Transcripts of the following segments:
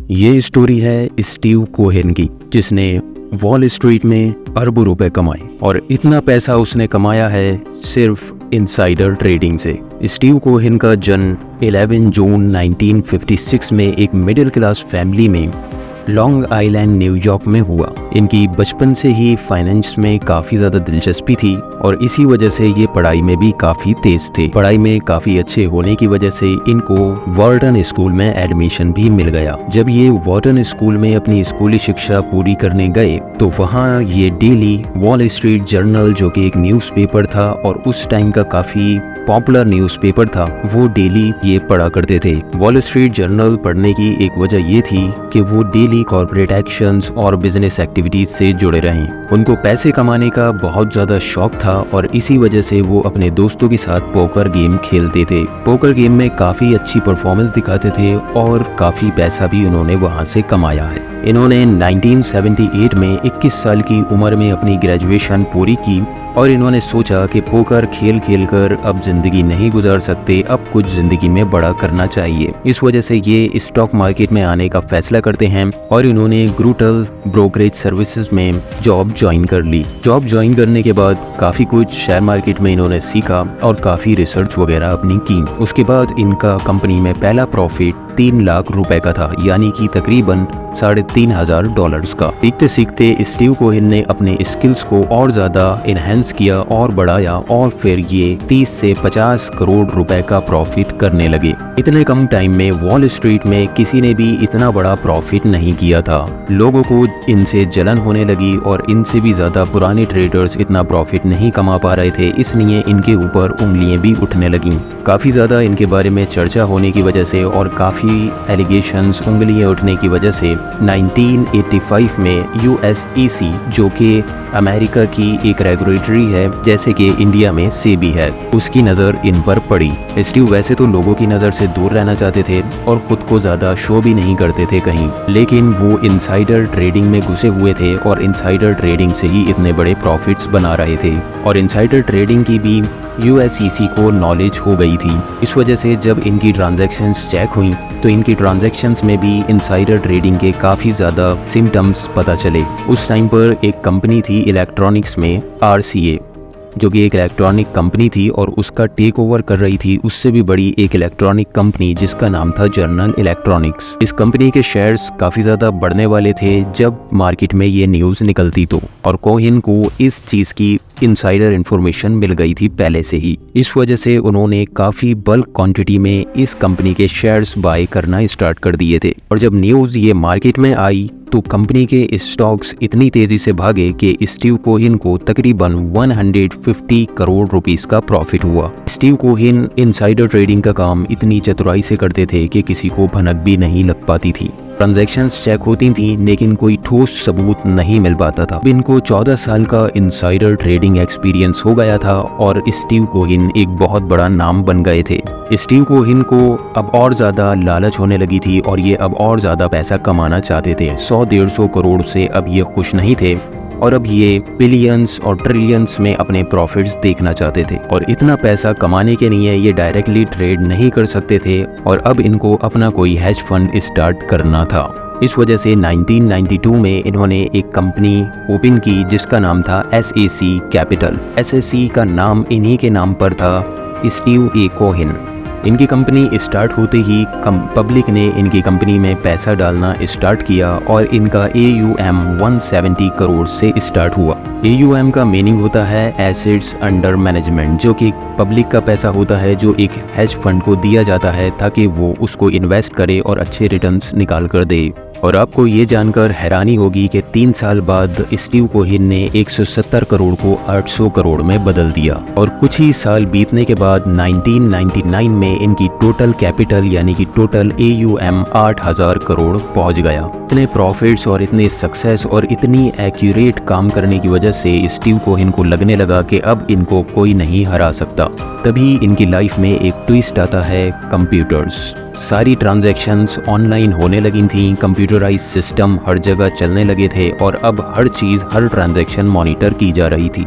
ये स्टोरी है Steve Cohen की, जिसने वॉल स्ट्रीट में अरबों रुपए कमाए और इतना पैसा उसने कमाया है सिर्फ इनसाइडर ट्रेडिंग से। स्टीव कोहेन का जन्म 11 जून 1956 में एक मिडिल क्लास फैमिली में लॉन्ग आइलैंड न्यूयॉर्क में हुआ। इनकी बचपन से ही फाइनेंस में काफ़ी ज़्यादा दिलचस्पी थी और इसी वजह से ये पढ़ाई में भी काफ़ी तेज थे। पढ़ाई में काफ़ी अच्छे होने की वजह से इनको वॉर्टन स्कूल में एडमिशन भी मिल गया। जब ये वॉर्टन स्कूल में अपनी स्कूली शिक्षा पूरी करने गए तो वहाँ ये डेली वॉल स्ट्रीट जर्नल, जो कि एक न्यूज़पेपर था और उस टाइम का काफ़ी पॉपुलर न्यूज़पेपर था, वो डेली ये पढ़ा करते थे। वॉल स्ट्रीट जर्नल पढ़ने की एक वजह ये थी कि वो डेली कॉर्पोरेट एक्शंस और बिजनेस एक्टिविटीज से जुड़े रहें। उनको पैसे कमाने का बहुत ज़्यादा शौक था और इसी वजह से वो अपने दोस्तों के साथ पोकर गेम खेलते थे। पोकर गेम में काफ़ी अच्छी परफॉर्मेंस दिखाते थे और काफ़ी पैसा भी उन्होंने वहाँ से कमाया है। इन्होंने 1978 में 21 साल की उम्र में अपनी ग्रेजुएशन पूरी की और इन्होंने सोचा कि पोकर खेल खेल कर अब जिंदगी नहीं गुजार सकते, अब कुछ जिंदगी में बड़ा करना चाहिए। इस वजह से ये स्टॉक मार्केट में आने का फैसला करते हैं और इन्होंने ग्रूटल ब्रोकरेज सर्विसेज में जॉब ज्वाइन कर ली। जॉब ज्वाइन करने के बाद काफ़ी कुछ शेयर मार्केट में इन्होंने सीखा और काफ़ी रिसर्च वगैरह अपनी की। उसके बाद इनका कंपनी में पहला प्रॉफिट 3 लाख रुपए का था, यानी कि तकरीबन $3,500 का। सीखते सीखते स्टीव कोहेन ने अपने स्किल्स को और ज़्यादा इनहेंस किया और बढ़ाया और फिर ये 30 से 50 करोड़ रुपए का प्रॉफिट करने लगे। इतने कम टाइम में वॉल स्ट्रीट में किसी ने भी इतना बड़ा प्रॉफिट नहीं किया था। लोगों को इनसे जलन होने लगी और इनसे भी ज़्यादा पुराने ट्रेडर्स इतना प्रॉफिट नहीं कमा पा रहे थे, इसलिए इनके ऊपर उंगलियां भी उठने लगीं। काफ़ी ज़्यादा इनके बारे में चर्चा होने की वजह से और काफ़ी एलिगेशंस, उंगलियां उठने की वजह से 1985 में USEC, जो कि अमेरिका की एक रेगुलेटरी है जैसे कि इंडिया में सेबी है, उसकी नज़र इन पर पड़ी। स्टीव वैसे तो लोगों की नज़र से दूर रहना चाहते थे और खुद को ज़्यादा शो भी नहीं करते थे कहीं, लेकिन वो इनसाइडर ट्रेडिंग में घुसे हुए थे और इनसाइडर ट्रेडिंग से ही इतने बड़े प्रॉफिट्स बना रहे थे और इनसाइडर ट्रेडिंग की भी USEC को नॉलेज हो गई थी। इस वजह से जब इनकी ट्रांजैक्शंस चेक हुई तो इनकी ट्रांजैक्शंस में भी इनसाइडर ट्रेडिंग के काफ़ी ज़्यादा सिम्टम्स पता चले। उस टाइम पर एक कंपनी थी इलेक्ट्रॉनिक्स में, RCA, जो कि एक इलेक्ट्रॉनिक कंपनी थी और उसका टेक ओवर कर रही थी उससे भी बड़ी एक इलेक्ट्रॉनिक कंपनी जिसका नाम था जनरल इलेक्ट्रॉनिक्स। इस कंपनी के शेयर्स काफ़ी ज़्यादा बढ़ने वाले थे जब मार्केट में ये न्यूज़ निकलती तो, और कोहेन को इस चीज़ की इनसाइडर इन्फॉर्मेशन मिल गई थी पहले से ही। इस वजह से उन्होंने काफ़ी बल्क क्वांटिटी में इस कंपनी के शेयर्स बाय करना स्टार्ट कर दिए थे और जब न्यूज़ ये मार्केट में आई तो कंपनी के स्टॉक्स इतनी तेजी से भागे कि स्टीव कोहेन को तकरीबन 150 करोड़ रुपीस का प्रॉफिट हुआ। स्टीव कोहेन इनसाइडर ट्रेडिंग का काम इतनी चतुराई से करते थे कि किसी को भनक भी नहीं लग पाती थी। ट्रांजैक्शंस चेक होती थी लेकिन कोई ठोस सबूत नहीं मिल पाता था। इनको 14 साल का इनसाइडर ट्रेडिंग एक्सपीरियंस हो गया था और स्टीव कोहेन एक बहुत बड़ा नाम बन गए थे। स्टीव कोहेन को अब और ज़्यादा लालच होने लगी थी और ये अब और ज़्यादा पैसा कमाना चाहते थे। 100-150 करोड़ से अब ये खुश नहीं थे और अब ये बिलियंस और ट्रिलियंस में अपने प्रॉफिट्स देखना चाहते थे और इतना पैसा कमाने के लिए ये डायरेक्टली ट्रेड नहीं कर सकते थे और अब इनको अपना कोई हेज फंड स्टार्ट करना था। इस वजह से 1992 में इन्होंने एक कंपनी ओपन की जिसका नाम था SAC कैपिटल। SAC का नाम इन्हीं के नाम पर था, स्टीव ए कोहेन। इनकी कंपनी स्टार्ट होते ही पब्लिक ने इनकी कंपनी में पैसा डालना स्टार्ट किया और इनका AUM 170 करोड़ से स्टार्ट हुआ। AUM का मीनिंग होता है एसेट्स अंडर मैनेजमेंट, जो कि पब्लिक का पैसा होता है जो एक हेज फंड को दिया जाता है ताकि वो उसको इन्वेस्ट करे और अच्छे रिटर्न्स निकाल कर दे। और आपको ये जानकर हैरानी होगी कि 3 साल बाद स्टीव कोहेन ने 170 करोड़ को 800 करोड़ में बदल दिया और कुछ ही साल बीतने के बाद 1999 में इनकी टोटल कैपिटल यानी कि टोटल AUM 8000 करोड़ पहुंच गया। इतने प्रॉफिट्स और इतने सक्सेस और इतनी एक्यूरेट काम करने की वजह से स्टीव कोहेन को लगने लगा कि अब इनको कोई नहीं हरा सकता। तभी इनकी लाइफ में एक ट्विस्ट आता है, कंप्यूटर्स। सारी ट्रांजैक्शंस ऑनलाइन होने लगी थी, कंप्यूटराइज सिस्टम हर जगह चलने लगे थे और अब हर चीज़, हर ट्रांजैक्शन मॉनिटर की जा रही थी।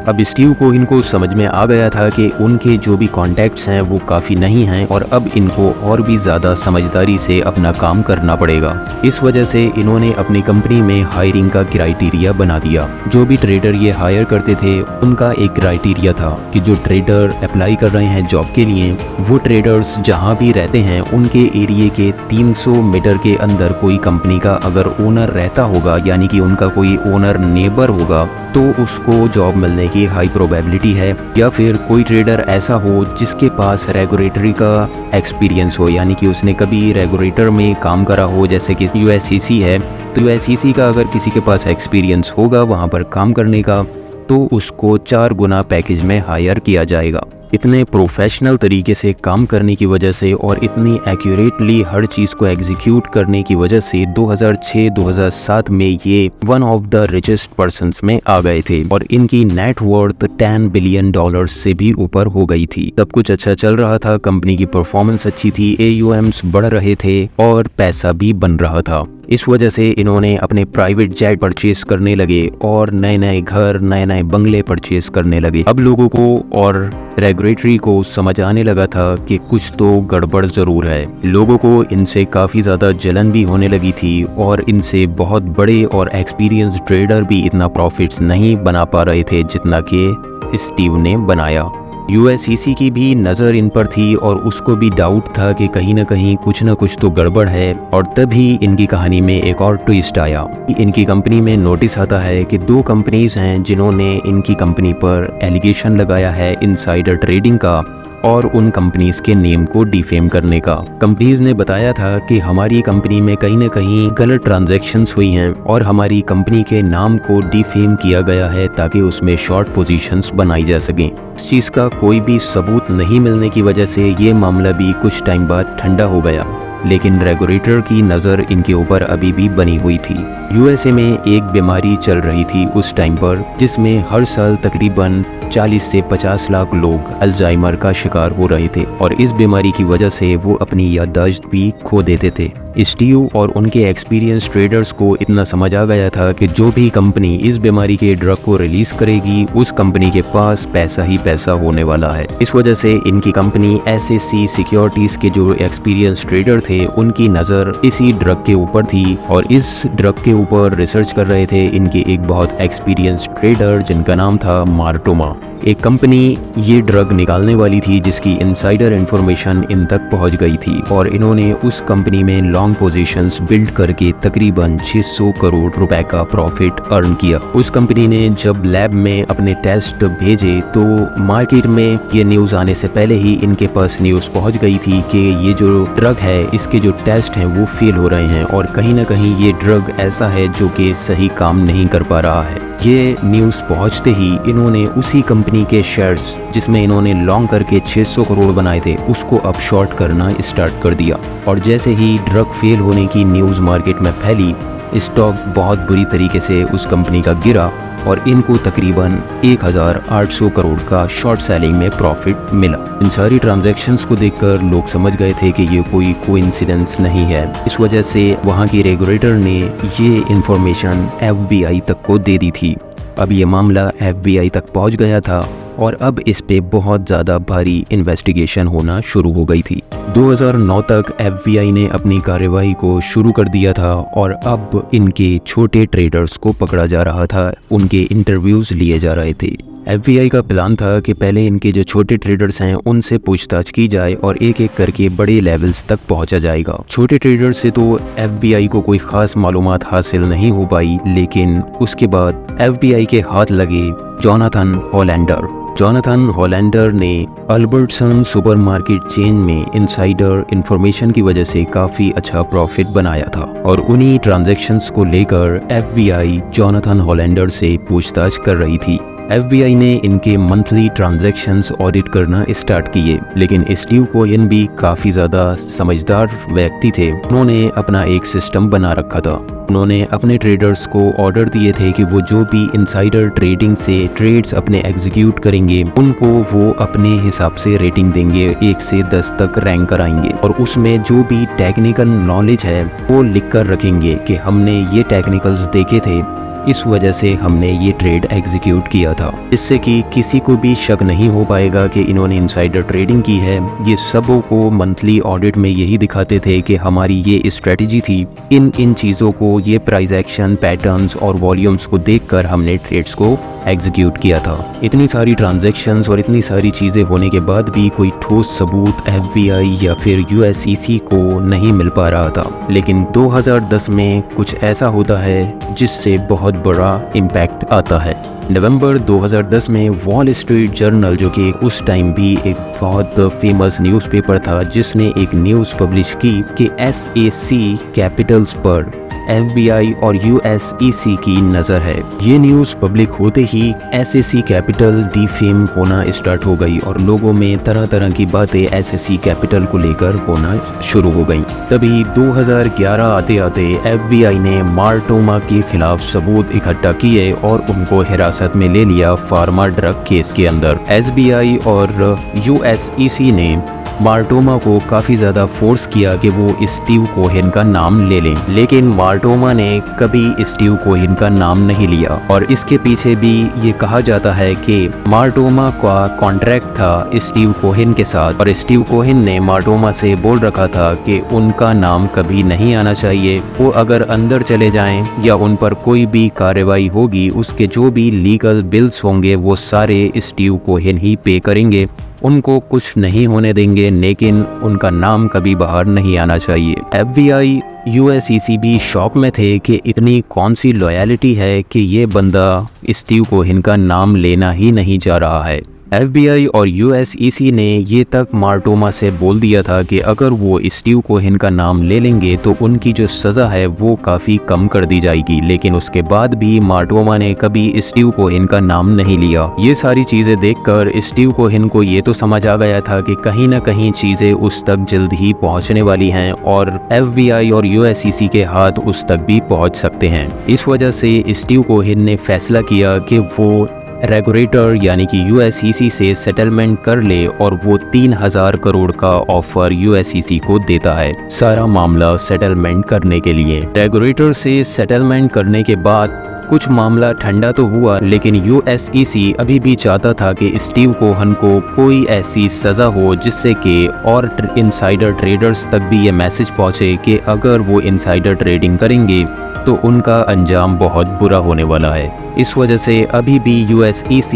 अब स्टीव कोहेन को समझ में आ गया था कि उनके जो भी कॉन्टैक्ट्स हैं वो काफ़ी नहीं हैं और अब इनको और भी ज़्यादा समझदारी से अपना काम करना पड़ेगा। इस वजह से इन्होंने अपनी कंपनी में हायरिंग का क्राइटेरिया बना दिया। जो भी ट्रेडर ये हायर करते थे उनका एक क्राइटेरिया था कि जो ट्रेडर अप्लाई कर रहे हैं जॉब के लिए, वो ट्रेडर्स जहाँ भी रहते हैं उनके एरिया के 300 मीटर के अंदर कोई कंपनी का अगर ओनर रहता होगा, यानी कि उनका कोई ओनर नेबर होगा, तो उसको जॉब मिलने की हाई प्रोबेबिलिटी है। या फिर कोई ट्रेडर ऐसा हो जिसके पास रेगुलेटरी का एक्सपीरियंस हो, यानी कि उसने कभी रेगुलेटर में काम करा हो, जैसे कि यूएससीसी है, तो यूएससीसी का अगर किसी के पास एक्सपीरियंस होगा वहाँ पर काम करने का, तो उसको 4 गुना पैकेज में हायर किया जाएगा। इतने प्रोफेशनल तरीके से काम करने की वजह से और इतनी एक्यूरेटली हर चीज़ को एग्जीक्यूट करने की वजह से 2006-2007 में ये one of the richest persons में आ गए थे और इनकी नेट वर्थ $10 बिलियन से भी ऊपर हो गई थी। सब कुछ अच्छा चल रहा था, कंपनी की परफॉर्मेंस अच्छी थी, AUMs बढ़ रहे थे और पैसा भी बन रहा था। इस वजह से इन्होंने अपने प्राइवेट जेट परचेस करने लगे और नए नए घर, नए नए बंगले परचेस करने लगे। अब लोगों को और रेगुलेटरी को समझ आने लगा था कि कुछ तो गड़बड़ ज़रूर है। लोगों को इनसे काफ़ी ज़्यादा जलन भी होने लगी थी और इनसे बहुत बड़े और एक्सपीरियंस ट्रेडर भी इतना प्रॉफिट्स नहीं बना पा रहे थे जितना कि स्टीव ने बनाया। यूएससीसी की भी नज़र इन पर थी और उसको भी डाउट था कि कहीं ना कहीं कुछ ना कुछ तो गड़बड़ है। और तभी इनकी कहानी में एक और ट्विस्ट आया। इनकी कंपनी में नोटिस आता है कि 2 कंपनीज हैं जिन्होंने इनकी कंपनी पर एलिगेशन लगाया है इनसाइडर ट्रेडिंग का और उन कंपनीज के नेम को डिफेम करने का। कंपनीज ने बताया था कि हमारी कंपनी में कहीं ना कहीं गलत ट्रांजैक्शंस हुई हैं और हमारी कंपनी के नाम को डिफेम किया गया है ताकि उसमें शॉर्ट पोजीशंस बनाई जा सकें। इस चीज़ का कोई भी सबूत नहीं मिलने की वजह से ये मामला भी कुछ टाइम बाद ठंडा हो गया, लेकिन रेगुलेटर की नज़र इनके ऊपर अभी भी बनी हुई थी। यूएसए में एक बीमारी चल रही थी उस टाइम पर जिसमें हर साल तकरीबन 40 से 50 लाख लोग अल्जाइमर का शिकार हो रहे थे और इस बीमारी की वजह से वो अपनी याददाश्त भी खो देते थे। स्टीव और उनके एक्सपीरियंस ट्रेडर्स को इतना समझ आ गया था कि जो भी कंपनी इस बीमारी के ड्रग को रिलीज करेगी उस कंपनी के पास पैसा ही पैसा होने वाला है। इस वजह से इनकी कंपनी SSC सिक्योरिटीज के जो एक्सपीरियंस ट्रेडर थे उनकी नज़र इसी ड्रग के ऊपर थी और इस ड्रग के ऊपर रिसर्च कर रहे थे इनके एक बहुत एक्सपीरियंस ट्रेडर जिनका नाम था मार्टोमा। एक कंपनी ये ड्रग निकालने वाली थी जिसकी इनसाइडर इंफॉर्मेशन इन तक पहुंच गई थी और इन्होंने उस कंपनी में लॉन्ग पोजीशंस बिल्ड करके तकरीबन 600 करोड़ रुपए का प्रॉफिट अर्न किया। उस कंपनी ने जब लैब में अपने टेस्ट भेजे तो मार्केट में ये न्यूज़ आने से पहले ही इनके पास न्यूज़ पहुंच गई थी कि ये जो ड्रग है इसके जो टेस्ट हैं वो फेल हो रहे हैं और कहीं ना कहीं ये ड्रग ऐसा है जो कि सही काम नहीं कर पा रहा है। ये न्यूज़ पहुंचते ही इन्होंने उसी कंपनी के शेयर्स जिसमें इन्होंने लॉन्ग करके 600 करोड़ बनाए थे उसको अब शॉर्ट करना स्टार्ट कर दिया और जैसे ही ड्रग फेल होने की न्यूज़ मार्केट में फैली, स्टॉक बहुत बुरी तरीके से उस कंपनी का गिरा और इनको तकरीबन 1800 करोड़ का शॉर्ट सेलिंग में प्रॉफिट मिला। इन सारी ट्रांजैक्शंस को देखकर लोग समझ गए थे कि ये कोई कोइंसिडेंस नहीं है। इस वजह से वहाँ की रेगुलेटर ने ये इंफॉर्मेशन FBI तक को दे दी थी। अब ये मामला FBI तक पहुँच गया था और अब इस पे बहुत ज़्यादा भारी इन्वेस्टिगेशन होना शुरू हो गई थी। 2009 तक FBI ने अपनी कार्यवाही को शुरू कर दिया था और अब इनके छोटे ट्रेडर्स को पकड़ा जा रहा था, उनके इंटरव्यूज़ लिए जा रहे थे। FBI का प्लान था कि पहले इनके जो छोटे ट्रेडर्स हैं उनसे पूछताछ की जाए और एक एक करके बड़े लेवल्स तक पहुंचा जाएगा। छोटे ट्रेडर्स से तो FBI को कोई ख़ास मालूमात हासिल नहीं हो पाई, लेकिन उसके बाद FBI के हाथ लगे जोनाथन हॉलैंडर। जोनाथन हॉलैंडर ने अल्बर्टसन सुपरमार्केट चेन में इनसाइडर इंफॉर्मेशन की वजह से काफ़ी अच्छा प्रॉफिट बनाया था और उन्हीं ट्रांजैक्शंस को लेकर FBI जोनाथन हॉलैंडर से पूछताछ कर रही थी। FBI ने इनके मंथली ट्रांजैक्शंस ऑडिट करना स्टार्ट किए, लेकिन स्टीव कोहेन भी काफ़ी ज़्यादा समझदार व्यक्ति थे। उन्होंने अपना एक सिस्टम बना रखा था। उन्होंने अपने ट्रेडर्स को ऑर्डर दिए थे कि वो जो भी इनसाइडर ट्रेडिंग से ट्रेड्स अपने एग्जीक्यूट करेंगे उनको वो अपने हिसाब से रेटिंग देंगे, 1 से 10 तक रैंक कराएंगे और उसमें जो भी टेक्निकल नॉलेज है वो लिख कर रखेंगे कि हमने ये टेक्निकल्स देखे थे इस वजह से हमने ये ट्रेड एग्जीक्यूट किया था, इससे कि किसी को भी शक नहीं हो पाएगा कि इन्होंने इनसाइडर ट्रेडिंग की है। ये सबों को मंथली ऑडिट में यही दिखाते थे कि हमारी ये स्ट्रेटजी थी। इन चीज़ों को, ये प्राइस एक्शन पैटर्न्स और वॉल्यूम्स को देखकर हमने ट्रेड्स को एग्जीक्यूट किया था। इतनी सारी ट्रांजैक्शंस और इतनी सारी चीज़ें होने के बाद भी कोई ठोस सबूत FBI या फिर USEC को नहीं मिल पा रहा था। लेकिन 2010 में कुछ ऐसा होता है जिससे बहुत बड़ा इम्पैक्ट आता है। नवंबर 2010 में वॉल स्ट्रीट जर्नल, जो कि उस टाइम भी एक बहुत फेमस न्यूज़पेपर था, जिसने एक न्यूज़ पब्लिश की कि SAC कैपिटल्स पर FBI और USEC की नज़र है। ये न्यूज़ पब्लिक होते ही SAC कैपिटल डिफेम होना स्टार्ट हो गई और लोगों में तरह तरह की बातें SAC कैपिटल को लेकर होना शुरू हो गई। तभी 2011 आते आते FBI ने मार्टोमा के खिलाफ सबूत इकट्ठा किए और उनको हिरासत में ले लिया फार्मा ड्रग केस के अंदर। SBI और USEC ने मार्टोमा को काफ़ी ज़्यादा फोर्स किया कि वो स्टीव कोहेन का नाम ले लें, लेकिन मार्टोमा ने कभी स्टीव कोहेन का नाम नहीं लिया। और इसके पीछे भी ये कहा जाता है कि मार्टोमा का कॉन्ट्रैक्ट था स्टीव कोहेन के साथ और स्टीव कोहेन ने मार्टोमा से बोल रखा था कि उनका नाम कभी नहीं आना चाहिए। वो अगर अंदर चले जाएं या उन पर कोई भी कार्रवाई होगी, उसके जो भी लीगल बिल्स होंगे वो सारे स्टीव कोहेन ही पे करेंगे, उनको कुछ नहीं होने देंगे, लेकिन उनका नाम कभी बाहर नहीं आना चाहिए। FBI USEC भी शॉक में थे कि इतनी कौन सी लॉयल्टी है कि ये बंदा स्टीव कोहेन का नाम लेना ही नहीं चाह रहा है। FBI और USEC ने ये तक मार्टोमा से बोल दिया था कि अगर वो स्टीव कोहेन का नाम ले लेंगे तो उनकी जो सज़ा है वो काफ़ी कम कर दी जाएगी, लेकिन उसके बाद भी मार्टोमा ने कभी स्टीव कोहेन का नाम नहीं लिया। ये सारी चीज़ें देखकर स्टीव कोहेन को ये तो समझ आ गया था कि कहीं ना कहीं चीज़ें उस तक जल्द ही पहुंचने वाली हैं और FBI और USEC के हाथ उस तक भी पहुंच सकते हैं। इस वजह से स्टीव कोहेन ने फैसला किया कि वो रेगुलेटर यानी कि USEC से सेटलमेंट कर ले और वो 3000 करोड़ का ऑफर USEC को देता है सारा मामला सेटलमेंट करने के लिए। रेगुलेटर से सेटलमेंट करने के बाद कुछ मामला ठंडा तो हुआ, लेकिन USEC अभी भी चाहता था कि स्टीव कोहेन को कोई ऐसी सज़ा हो जिससे कि और इनसाइडर ट्रेडर्स तक भी ये मैसेज पहुँचे कि अगर वो इनसाइडर ट्रेडिंग करेंगे तो उनका अंजाम बहुत बुरा होने वाला है। इस वजह से अभी भी USEC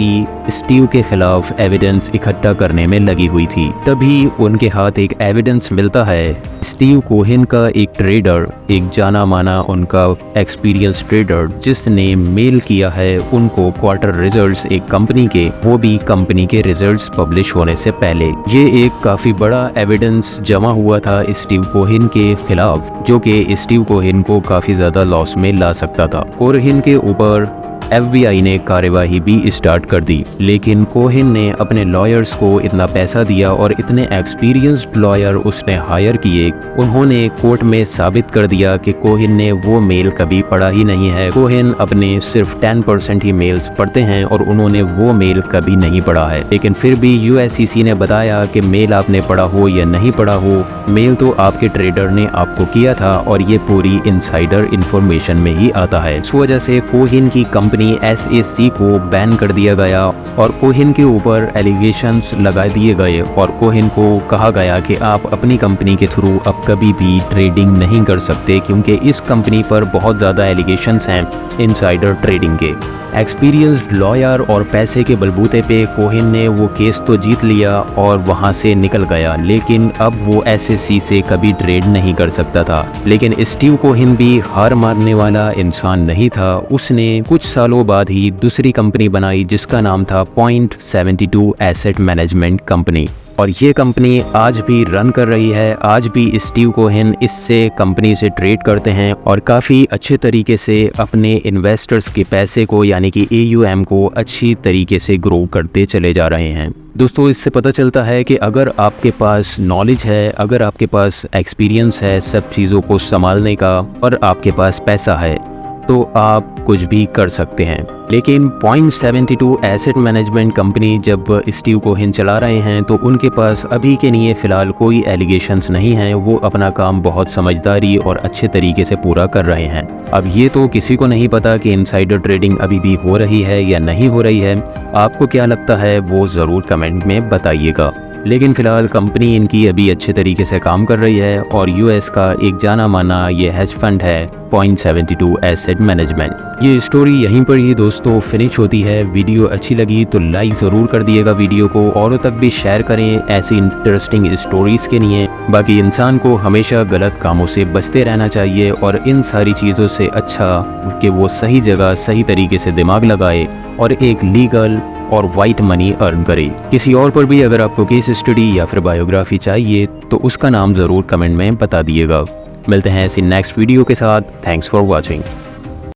स्टीव के खिलाफ एविडेंस इकट्ठा करने में लगी हुई थी। तभी उनके हाथ एक एविडेंस मिलता है स्टीव कोहेन का एक ट्रेडर, एक जाना माना उनका एक्सपीरियंस ट्रेडर, जिसने मेल किया है उनको क्वार्टर रिजल्ट्स एक कंपनी के, वो भी कंपनी के रिजल्ट्स पब्लिश होने से पहले। ये एक काफ़ी बड़ा एविडेंस जमा हुआ था स्टीव कोहेन के खिलाफ, जो कि स्टीव कोहेन को काफ़ी ज़्यादा लॉस में ला सकता था। कोहेन के ऊपर FBI ने कार्यवाही भी स्टार्ट कर दी, लेकिन कोहेन ने अपने लॉयर्स को इतना पैसा दिया और इतने एक्सपीरियंस्ड लॉयर उसने हायर किए, उन्होंने कोर्ट में साबित कर दिया कि कोहेन ने वो मेल कभी पढ़ा ही नहीं है। कोहेन अपने सिर्फ 10% ही मेल्स पढ़ते हैं और उन्होंने वो मेल कभी नहीं पढ़ा है। लेकिन फिर भी USEC ने बताया कि मेल आपने पढ़ा हो या नहीं पढ़ा हो, मेल तो आपके ट्रेडर ने आपको किया था और ये पूरी इनसाइडर इंफॉर्मेशन में ही आता है। इस वजह से कोहेन की कंपनी SAC को बैन कर दिया गया और कोहेन के ऊपर एलिगेशंस लगा दिए गए और कोहेन को कहा गया कि आप अपनी कंपनी के थ्रू अब कभी भी ट्रेडिंग नहीं कर सकते, क्योंकि इस कंपनी पर बहुत ज़्यादा एलिगेशंस हैं इनसाइडर ट्रेडिंग के। एक्सपीरियंस्ड लॉयर और पैसे के बलबूते पे कोहेन ने वो केस तो जीत लिया और वहाँ से निकल गया, लेकिन अब वो SAC से कभी ट्रेड नहीं कर सकता था। लेकिन स्टीव कोहेन भी हार मारने वाला इंसान नहीं था। उसने कुछ सालों बाद ही दूसरी कंपनी बनाई जिसका नाम था Point72 एसेट मैनेजमेंट कंपनी, और ये कंपनी आज भी रन कर रही है। आज भी स्टीव कोहेन इससे कंपनी से ट्रेड करते हैं और काफ़ी अच्छे तरीके से अपने इन्वेस्टर्स के पैसे को यानी कि AUM को अच्छी तरीके से ग्रो करते चले जा रहे हैं। दोस्तों, इससे पता चलता है कि अगर आपके पास नॉलेज है, अगर आपके पास एक्सपीरियंस है सब चीज़ों को संभालने का और आपके पास पैसा है, तो आप कुछ भी कर सकते हैं। लेकिन Point72 एसेट मैनेजमेंट कंपनी जब स्टीव कोहेन चला रहे हैं तो उनके पास अभी के लिए फ़िलहाल कोई एलिगेशंस नहीं हैं। वो अपना काम बहुत समझदारी और अच्छे तरीके से पूरा कर रहे हैं। अब ये तो किसी को नहीं पता कि इनसाइडर ट्रेडिंग अभी भी हो रही है या नहीं हो रही है। आपको क्या लगता है वो ज़रूर कमेंट में बताइएगा। लेकिन फ़िलहाल कंपनी इनकी अभी अच्छे तरीके से काम कर रही है और यूएस का एक जाना माना ये हेज फंड है Point72 एसेट मैनेजमेंट। ये स्टोरी यहीं पर ही दोस्तों फिनिश होती है। वीडियो अच्छी लगी तो लाइक ज़रूर कर दिएगा वीडियो को, औरों तक भी शेयर करें ऐसी इंटरेस्टिंग स्टोरीज़ के लिए। बाकी इंसान को हमेशा गलत कामों से बचते रहना चाहिए और इन सारी चीज़ों से अच्छा कि वो सही जगह सही तरीके से दिमाग लगाए और एक लीगल और वाइट मनी अर्न करे। किसी और पर भी अगर आपको केस स्टडी या फिर बायोग्राफी चाहिए तो उसका नाम ज़रूर कमेंट में बता दिएगा। मिलते हैं ऐसी नेक्स्ट वीडियो के साथ। Thanks for watching.